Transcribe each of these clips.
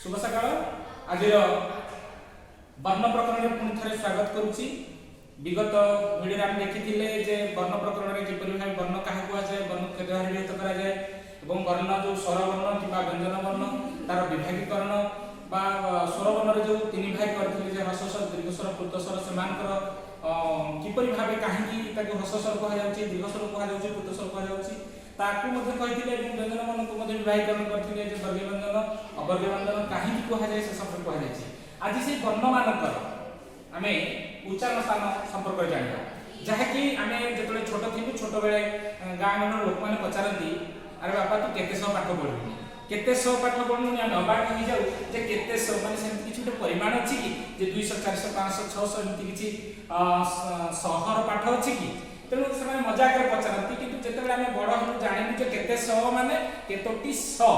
शुभ सकाळ आज वर्ण प्रकरण पुणी थे स्वागत करुच्ची विगत भिडियो आम देखी जे वर्ण प्रकरण में किपरि भाव वर्ण क्या कहुए वर्ण के विभक्त कराए वर्ण जो स्वर वर्ण कि व्यंजन वर्ण तार विभागीकरण स्वर वर्ण जो तीन भाग करते ह्रस्व स्वर दीर्घ स्वर प्लुत स्वर से किपरि भाव कहीं ह्रस्व स्वर कहुच्छे दीर्घ स्वर कहुच्छे प्लुत स्वर कहुच्छे ताकू व्यंजन वर्ण को विभागीकरण करते वर्ग व्यंजन अवर्ग व्यंजन कहीं कहुए से सब कहुई आज से वर्ण मानकर आम उच्चारण स्थान संपर्क जाना जहाँकि आम जो छोट थी छोट बेले गाँ मन लोक मैंने पचारती अरे बापा तू केते सौ पाठ पढ़ू केते सौ पाठ पढ़ू आम अबाक हो जाऊ जे केते सौ माने सेमती किछि गोटे परिमाण अछि कि जे 200 400 500 600 एमती किछि सहर पाठ अछि कि तेणु से मजाक पचारती कि जिते आम बड़ हम जाणु जे केते सौ माने केतोटी सौ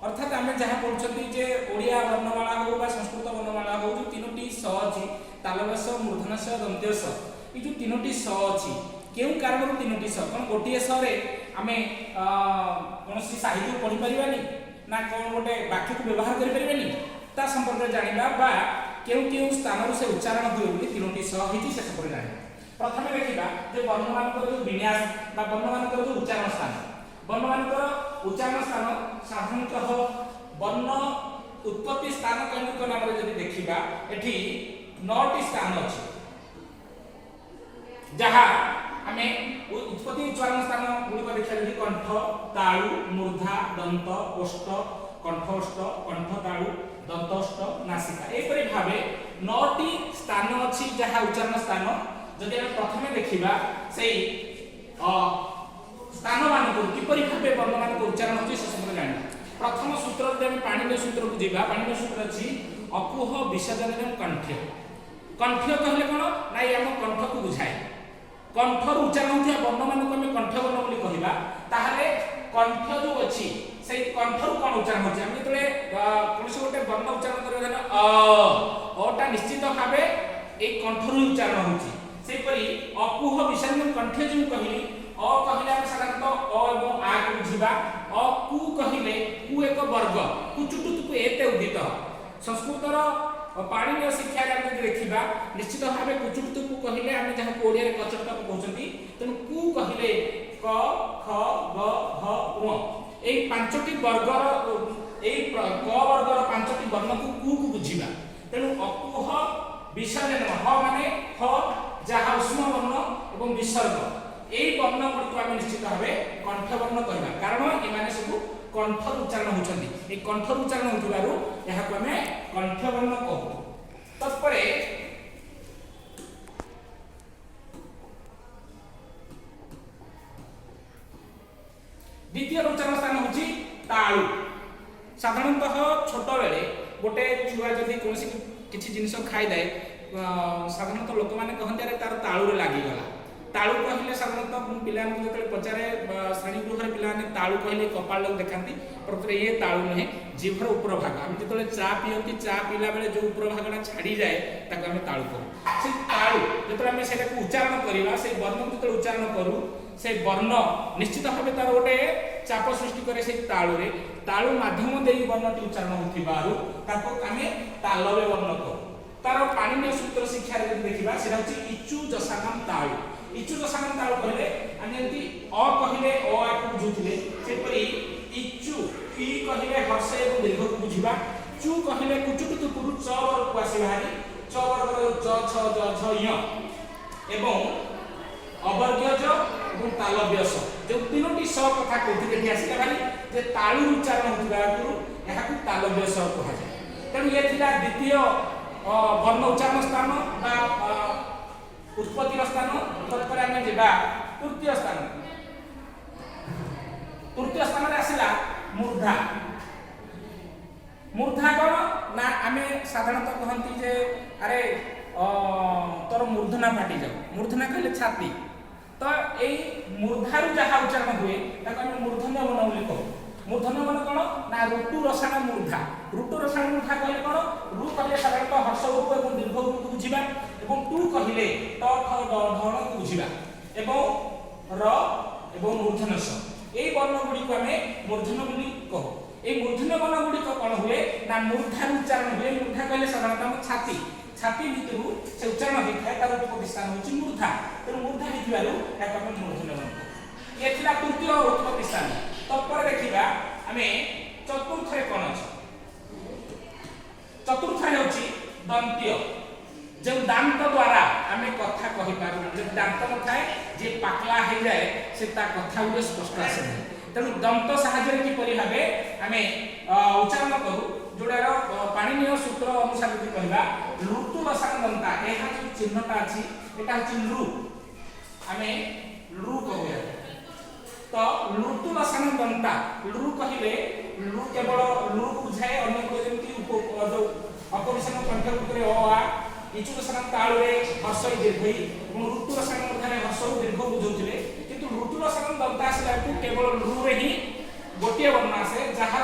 अर्थात आम जहाँ पढ़ुं जे ओडिया वर्णमाला हो संस्कृत वर्णमाला हो जो तीनोटी स अच्छी तालव्य मूर्धन्य स दंत्य स ये जो तीनोटी स अच्छी क्यों कारण तीनोटी स कौन गोटे सरे आम कौन साहित्य पढ़ी पारानी ना कौन गोटे वाक्य को व्यवहार कर संपर्क जाना क्यों क्यों स्थान से उच्चारण हुए तीनोटी स होती से संपर्क जाना प्रथम देखा जो वर्ण मान जो विन्यास वर्ण मान जो उच्चारण स्थान वर्ण मान उच्चारण स्थान साधारणतः वर्ण उत्पत्ति स्थान कौन नाम देखा एठी 9टी स्थान अच्छी जहाँ आम उत्पत्ति उच्चारण स्थान गुड़िक देखा कंठ तालु मूर्धा दंत ओष्ठ कंठोष्ठ कंठ तालु दंतोष्ठ नासिका एपरि भाव 9टी स्थान अच्छी जहाँ उच्चारण स्थान जदि आम प्रथम देखा से स्थान मान किपरि भाव वर्ण मान उच्चारण होची से सब जाना प्रथम सूत्र जब पाणिनीय सूत्र को जीवा पाणिनीय सूत्र अच्छी अकुह विसर्जन कंठ्य कंठ्य कहले कौन ना आम कंठ को बुझाए कंठर उच्चारण होता वर्ण मान को कंठ वर्ण बोली कहबा ताहले कंठ जो अच्छी से कंठर कौन उच्चारण होची हम जतले कोनसे गोटे वर्ण उच्चारण करबा अटा निश्चित भाव ए कंठर उच्चारण होची से परि अकुह विसर्जन कंठ्य जो कहली अ कहले हम साधारणतः अ एवं आ को बुझिबा अ कु कहले कु एक वर्ग कुचुटुत को एते उदित संस्कृतर पाणिनीय शिक्षा जब देखा निश्चित भाव कुचुटुत को कहले हम जहाँ ओडिया कचटता को कहते तेणु कु कहले क ख ग घ ङ ए पांचटी वर्गर ए क वर्गर पांचटी वर्ण को कु को बुझिबा तेणु अकुह विसर्जन ह माने ह जहाँ उष्म वर्ण एवं विसर्ग यही वर्ण गुड़िक आम निश्चित भाव कंठ वर्ण कहना कारण एमाने सब कंठर उच्चारण होती कंठर उच्चारण होम कंठ वर्ण कहू तत्पर द्वितीय उच्चारण स्थान हूँ तालु साधारणतः छोट बेले गोटे छुआ जदि कौन किसी जिनस खाईदे साधारणतः लोक मैंने कहते अरे तार तालुरे लगिगला तालु कहले साधारणतः पिला जो पचारे श्रेणी गृह पिलाने तालु कहले कपाल देखा प्रकृत ये तालु नुहे जीभर उपर भाग आम जो चा पीती चा पीला बेले जो उपर भागटा छाड़ी जाए ताको आम तालु कहू से तालु जो आम से उच्चारण करवा से वर्ण जो उच्चारण करूँ से वर्ण निश्चित भाव तार गोटे चाप सृष्टि करे से तालुरे तालु माध्यम दे वर्णटी उच्चारण होथिबारु ताको आमे तालव्य वर्ण कहू तार पाणिनीय सूत्र शिक्षा देखा से इचु जसानाम तालु इचु दशान तालु कहले आमि अ कहले अ को बुझुथिले सेपरि इचु ई कहले हर्ष एवं दीर्घ को बुझिबा चु कहले कुचुटु तुपुरु च वर्ग को आसी बाहरी च वर्ग ज छ ज छ य एवं अवर्ग्य ज एवं तालव्य स जो तीनोटी स कथा कहथि देखि आसी बाहरी जे तालु उच्चारण होतिबा गुरु एहा को तालव्य स कहा जाय तेणु ये थिला द्वितीय वर्ण उच्चारण स्थान बा उत्पत्ति स्थान तत्पर आम जा तृतीय स्थान आसला मूर्धा मूर्धा कौन ना आम साधारणतः कहती जे अरे तोर मूर्धना फाटी जाओ मूर्धना कहले छाती तो यही मूर्धारू जहाँ उच्चारण हुए आम मूर्धन्य वर्ण बोली कहू मूर्धन्य वर्ण कौन ना ऋतु रसायन मूर्धा ऋतु रसायन मूर्धा कहले कौन रु कहले साधारणतः हर्ष रूप और दीर्घ रूप को बुझा एवं टू कहले ट ठ ड ढ को बुझा एवं र एवं मूर्धन्य स यही वर्ण गुड़ी को आम मूर्धन्य बोली कहू এই মূর্ধন্য বর্ণ গুড়িক কোন হুয়ে না মূর্ধার উচ্চারণ হুয়ে। মূর্ধা কহিলে সাধারণতঃ আমার ছাতি ছাতি ভিতরু সে উচ্চারণ হইଥାଏ তার উৎপত্তি স্থান হচ্ছে মূর্ধা। তেଣୁ মূর্ধা ହେଇଥିବାରୁ ଏହାକୁ ଆମେ ମୂର୍ଧন্য বর্ণ। ଏ ଥିଲା ତୃତୀୟ ଉତ୍ପତ୍ତି ସ୍ଥାନ। ତତ୍ପରେ ଦେଖିବା ଆମେ ଚତୁର୍ଥରେ କଣ ଅଛି। ଚତୁର୍ଥରେ ହେଉଛି ଦନ୍ତ୍ୟ। जो दांत द्वारा आम कथा कही पार जो दांत नए जे पाकला हो जाए से कथा गुटे स्पष्ट आसे तेणु दंत साहाय्य किपर भाव आम उच्चारण करूँ जोड़ार पाणिनीय सूत्र अनुसार यदि कहवा लुटु लसान दंता यह जो चिन्हटा अच्छी यहाँ हूँ लु आम लु कह तो लुटु लसान दंता लु कहले लु केवल लु बुझाए अन्य अपरिषद कंठ भितर अ इचु रसान तालुरे हर्ष दीर्घ ऋतु रसान मध्य हर्ष दीर्घ बुझौले किंतु ऋतु रसान दंता आसला केवल लुरे ही गोटे वर्ण आसे जार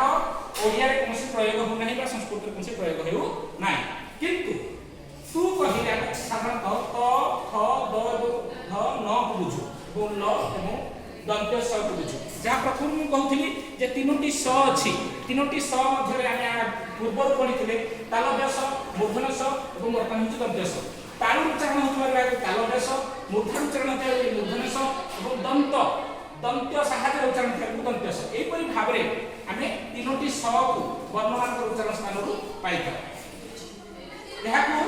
ओडिया रे कोनसी प्रयोग हो नाही बा संस्कृत रे कोनसी प्रयोग हेउ नाही किंतु तू कहिले साधारणतः त थ द ध न को बुझु एवं ल एवं दंत्य स को बुझु जहाँ प्रथम मु कहउथिली जे तीनोटी स अछि तीनोटी स मध्य आमे पूर्व पढिथिले तालव्य स मूर्धन्य स एवं वर्तमान होछि दंत्य स तालु उच्चारण होतबार तालव्य स मूर्धन्य उच्चारण होतबार मूर्धन्य स एवं दंत दंत्य साहाय्य उच्चारण होतबार दंत्य स एई परि भाबरे आमे तीनोटी स को वर्णमान उच्चारण स्थान रु पाइथा एहाकू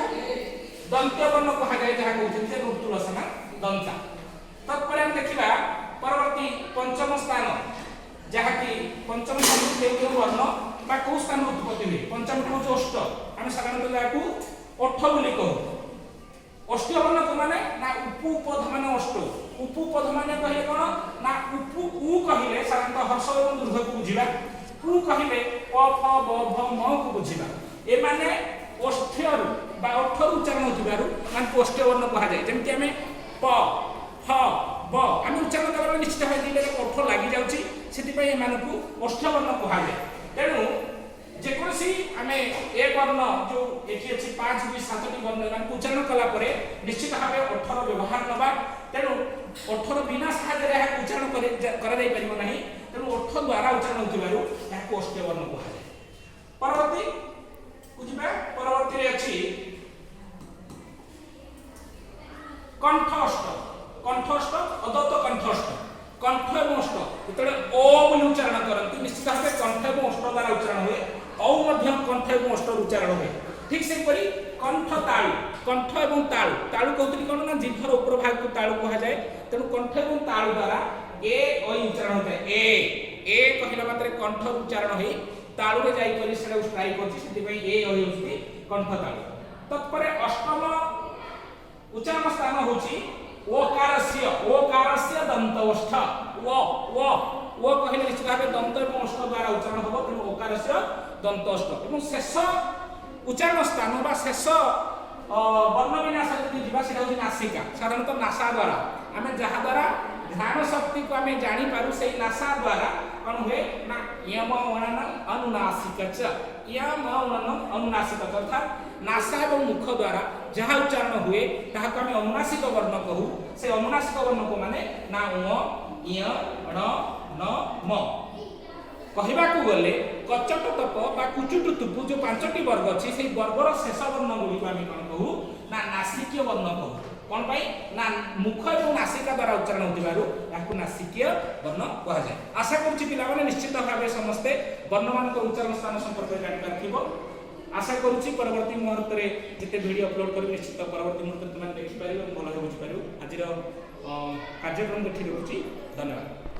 दंत्य वर्ण कहा जाय जहा कहउथिले जे ऋतु लसना दंता तत्पर हम देखिबा परवर्ती पंचम स्थान जहा कि पंचम स्थान केउ वर्ण बा को स्थान उत्पत्ति हुए पंचम को अष्ट आम साधारणतः जाकू ओठ बोली कहू अष्ट वर्ण को माने ना उपपद माने अष्ट उपपद माने कहले कोन ना उ कहले साधारणतः हर्ष एवं दीर्घ को बुझिबा उ कहले प फ ब भ म को बुझिबा ए माने अष्ठरु बा अठरु उच्चारण होतिबारु मान अष्ट वर्ण कहा जाय जेमति हमें प फ ब आम उच्चारण करबा निश्चित भाव दिले ओठ लागि जाउची सेति पय ए मानकू अष्ट वर्ण कहा जाय तेणु जेकोसी आम ए वर्ण जो एठी अछि 5 2 7 वर्ण मान उच्चारण कला परे निश्चित भाव अठर व्यवहार नबा तेणु अठर बिना सहायता रे उच्चारण करा जाय परिबो नाही तेणु अठ द्वारा उच्चारण होतिबारु याको अष्ट वर्ण कहा जाय परवर्ती बुझिबा परवर्ती रे अछि कंठस्थ कंठस्थ अदत्त कंठस्थ कंठ एवं अष्ट जेतले ओ बोली उच्चारण करती निश्चित भाव कंठ एवं अष्ट द्वारा उच्चारण हुए औ मध्यम कंठ एवं अष्ट उच्चारण हुए ठीक से परी कंठ तालु कंठ एवं तालु तालु कहतली कोन ना जिभर ऊपर भाग को तालु कहा जाय तेणु कंठ एवं तालु द्वारा ए ओ उच्चारण होता है ए कहला मात्रे कंठ उच्चारण होई तालु रे जाई करी सेटा स्ट्राइक होची सेति पई ए ओ होची कंठ तालु तत्परे अष्टम उच्चारण स्थान होची ओकारस्य दंतोष्ठ वो कहले निश्चित भाव दंत एवं अष्ट द्वारा उच्चारण होबो तेणु ओकारस्य दंतोष्ठ एवं शेष उच्चारण स्थान बा शेष वर्ण विन्यास यदि जीवा सेटा होची नासिका साधारणतः नासा द्वारा आमे जहा द्वारा ध्यान शक्ति को आमे जानि पारु सेही नासा द्वारा कोन हुए ना यम वनन अनुनासिक च यम वनन अनुनासिक अर्थात नासा एवं मुख द्वारा जहाँ उच्चारण हुए ताहाको आमे अनुनासिक वर्ण कहू से अनुनासिक वर्ण को माने ना उ य ण न म कहबा को गले कचट तप बा कुचुट तुपु जो पांचटी वर्ग अछि से वर्गर शेष वर्ण गुली को आमे कोन कहू ना नासिकीय वर्ण कहू कोन पई ना मुख एवं नासिका द्वारा उच्चारण होतिबारु याकू नासिकीय वर्ण कहा जाय आशा करछि पिला माने निश्चित भाबे समस्त वर्णमान को उच्चारण स्थान संपर्क जानि पारथिबो आशा करूची परवर्ती मुहूर्त रे जते वीडियो अपलोड कर निश्चित परवर्ती मुहूर्त तुम देखि पारिबो भलो बुझि पारिबो आजिर कार्यक्रम देखि रहउची धन्यवाद।